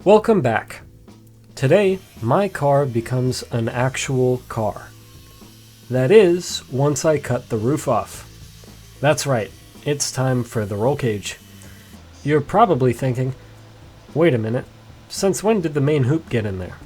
Welcome back. Today, my car becomes an actual car. That is, once I cut the roof off. That's right, it's time for the roll cage. You're probably thinking, wait a minute, since when did the main hoop get in there?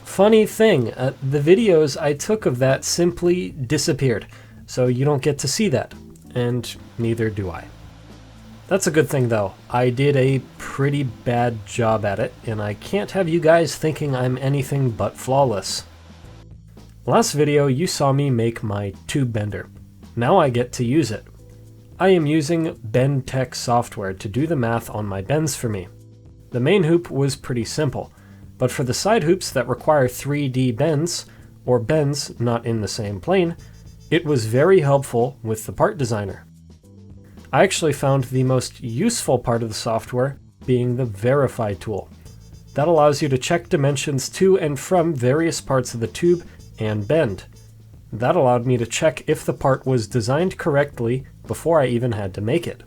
Funny thing, the videos I took of that simply disappeared, so you don't get to see that, and neither do I. That's a good thing though. I did a pretty bad job at it, and I can't have you guys thinking I'm anything but flawless. Last video you saw me make my tube bender. Now I get to use it. I am using Bend Tech software to do the math on my bends for me. The main hoop was pretty simple, but for the side hoops that require 3D bends, or bends not in the same plane, it was very helpful with the part designer. I actually found the most useful part of the software being the Verify tool. That allows you to check dimensions to and from various parts of the tube and bend. That allowed me to check if the part was designed correctly before I even had to make it.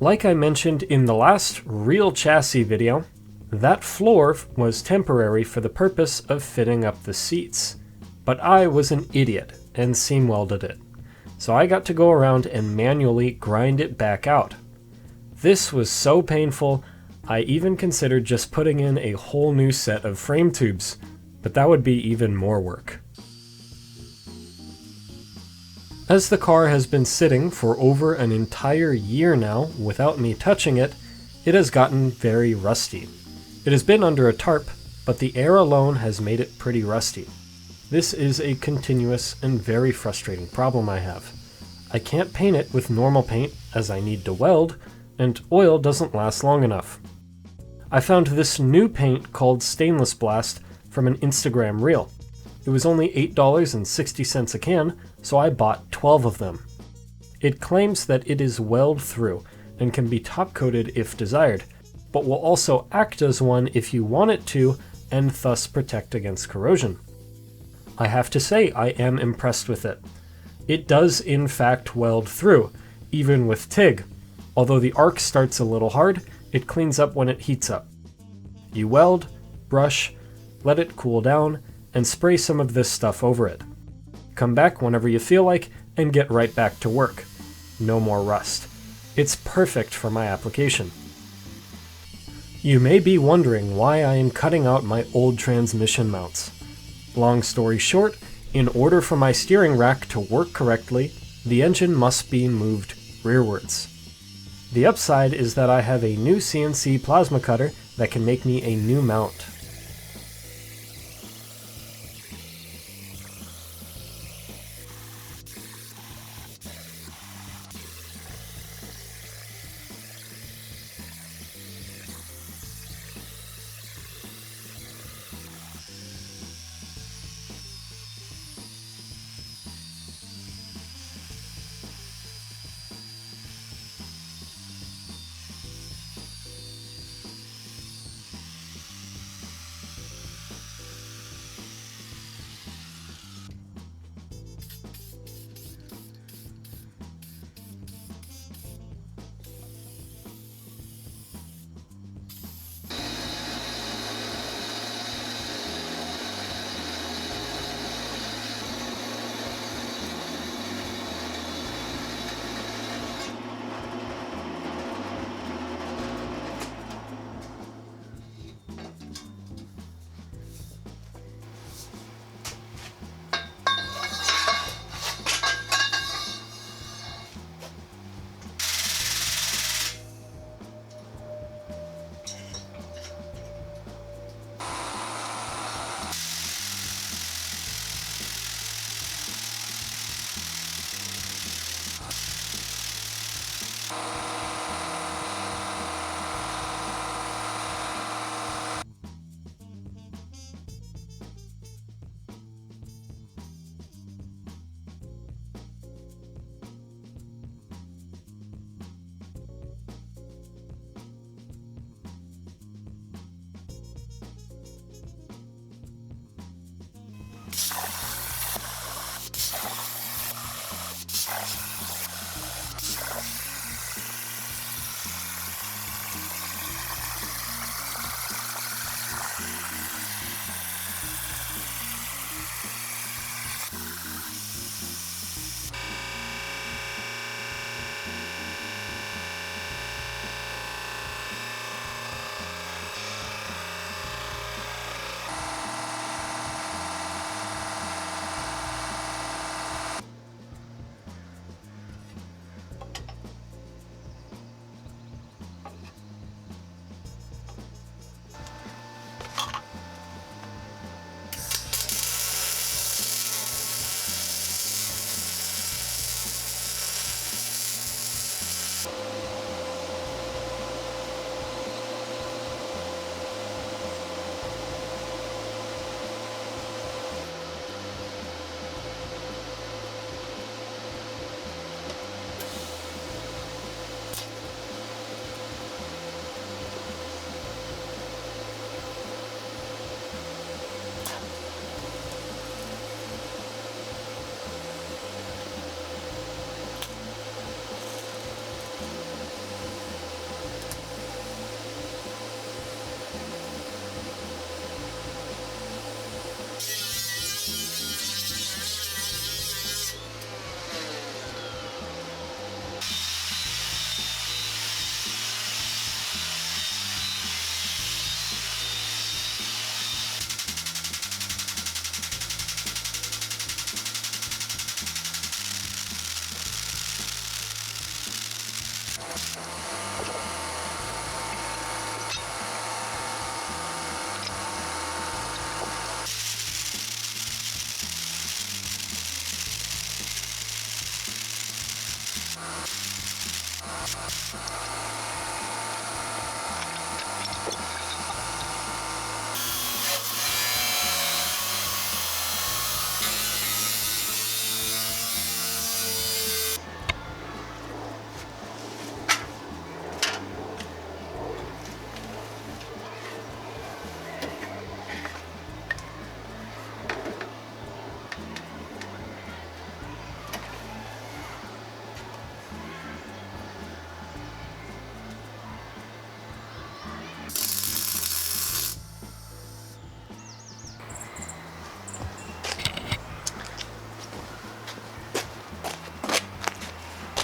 Like I mentioned in the last real chassis video, that floor was temporary for the purpose of fitting up the seats. But I was an idiot and seam welded it, so I got to go around and manually grind it back out. This was so painful, I even considered just putting in a whole new set of frame tubes, but that would be even more work. As the car has been sitting for over an entire year now without me touching it, it has gotten very rusty. It has been under a tarp, but the air alone has made it pretty rusty. This is a continuous and very frustrating problem I have. I can't paint it with normal paint as I need to weld, and oil doesn't last long enough. I found this new paint called Stainless Blast from an Instagram reel. It was only $8.60 a can, so I bought 12 of them. It claims that it is weld through and can be top coated if desired, but will also act as one if you want it to and thus protect against corrosion. I have to say I am impressed with it. It does in fact weld through, even with TIG. Although the arc starts a little hard, it cleans up when it heats up. You weld, brush, let it cool down, and spray some of this stuff over it. Come back whenever you feel like and get right back to work. No more rust. It's perfect for my application. You may be wondering why I am cutting out my old transmission mounts. Long story short, in order for my steering rack to work correctly, the engine must be moved rearwards. The upside is that I have a new CNC plasma cutter that can make me a new mount.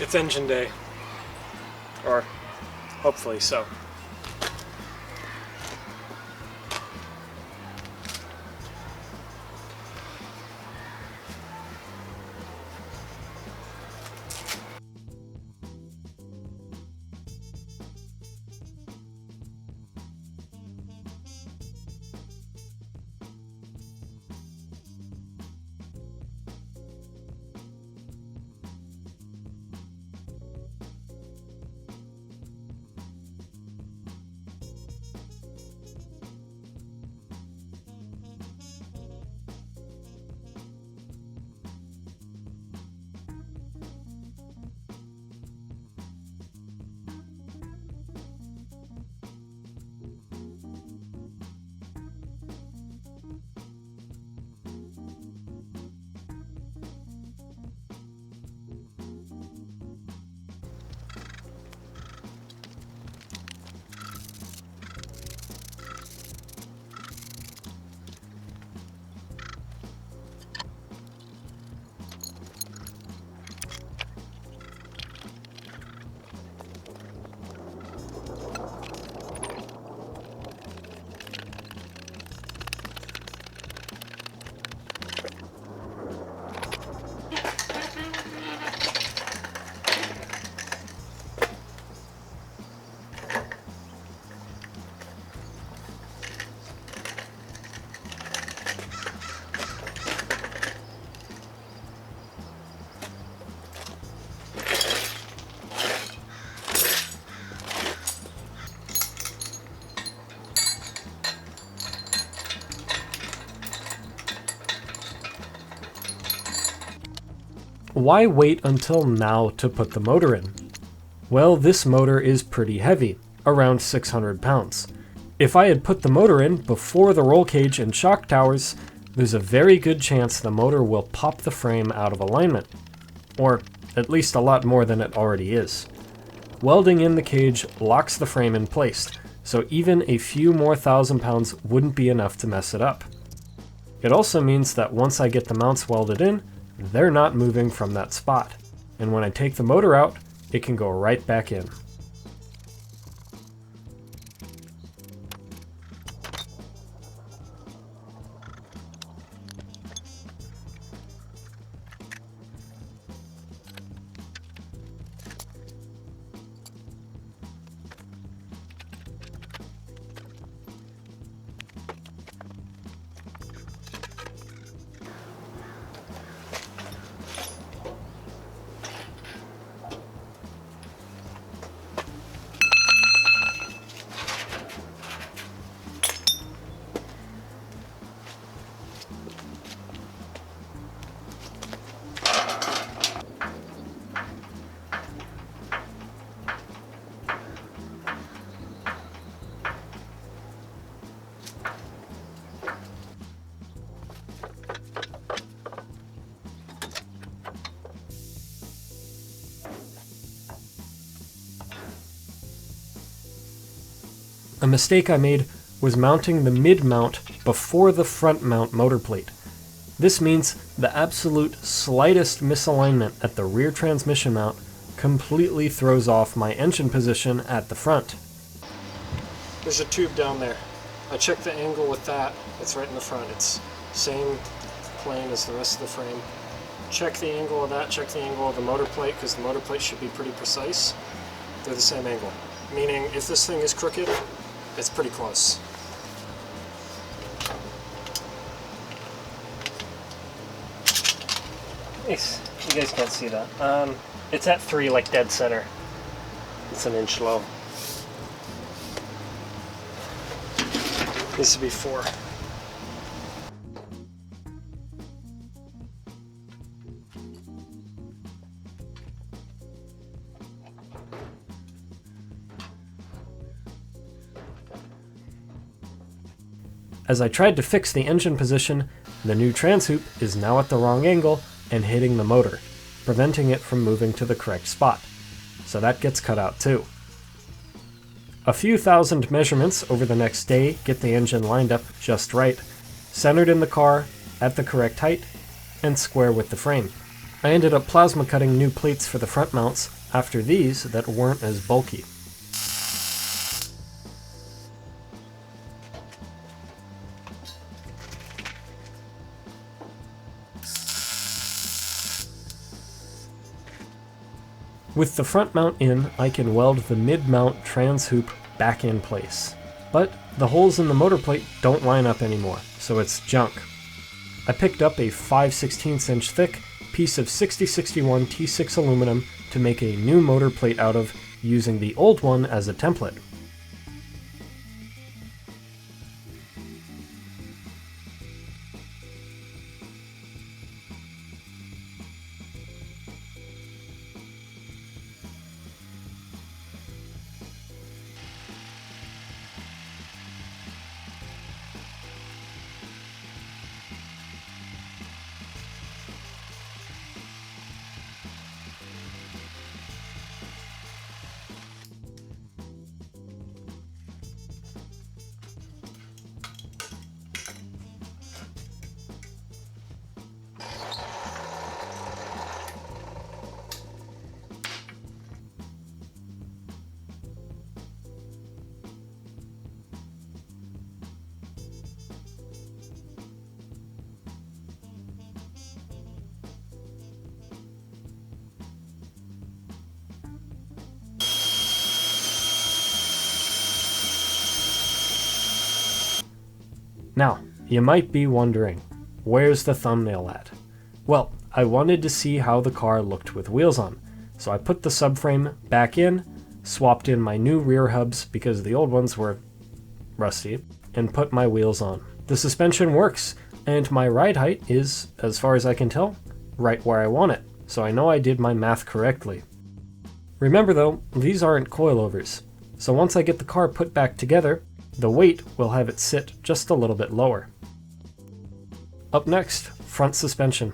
It's engine day. Or hopefully so. why wait until now to put the motor in? Well, this motor is pretty heavy, around 600 pounds. If I had put the motor in before the roll cage and shock towers, there's a very good chance the motor will pop the frame out of alignment, or at least a lot more than it already is. Welding in the cage locks the frame in place, so even a few more 1,000 pounds wouldn't be enough to mess it up. It also means that once I get the mounts welded in, they're not moving from that spot, and when I take the motor out, it can go right back in. A mistake I made was mounting the mid mount before the front mount motor plate. This means the absolute slightest misalignment at the rear transmission mount completely throws off my engine position at the front. There's a tube down there. I checked the angle with that. It's right in the front. It's same plane as the rest of the frame. Check the angle of that, check the angle of the motor plate, because the motor plate should be pretty precise. They're the same angle. Meaning if this thing is crooked, it's pretty close. Nice. You guys can't see that. It's at 3, like dead center. It's an inch low. Needs to be 4. As I tried to fix the engine position, the new transhoop is now at the wrong angle and hitting the motor, preventing it from moving to the correct spot. So that gets cut out too. A few thousand measurements over the next day get the engine lined up just right, centered in the car, at the correct height, and square with the frame. I ended up plasma cutting new plates for the front mounts after these that weren't as bulky. With the front mount in, I can weld the mid-mount transhoop back in place. But the holes in the motor plate don't line up anymore, so it's junk. I picked up a 5/16 inch thick piece of 6061 T6 aluminum to make a new motor plate out of, using the old one as a template. Now, you might be wondering, where's the thumbnail at? Well, I wanted to see how the car looked with wheels on, so I put the subframe back in, swapped in my new rear hubs because the old ones were rusty, and put my wheels on. The suspension works, and my ride height is, as far as I can tell, right where I want it. so I know I did my math correctly. Remember though, these aren't coilovers, so once I get the car put back together, the weight will have it sit just a little bit lower. Up next, front suspension.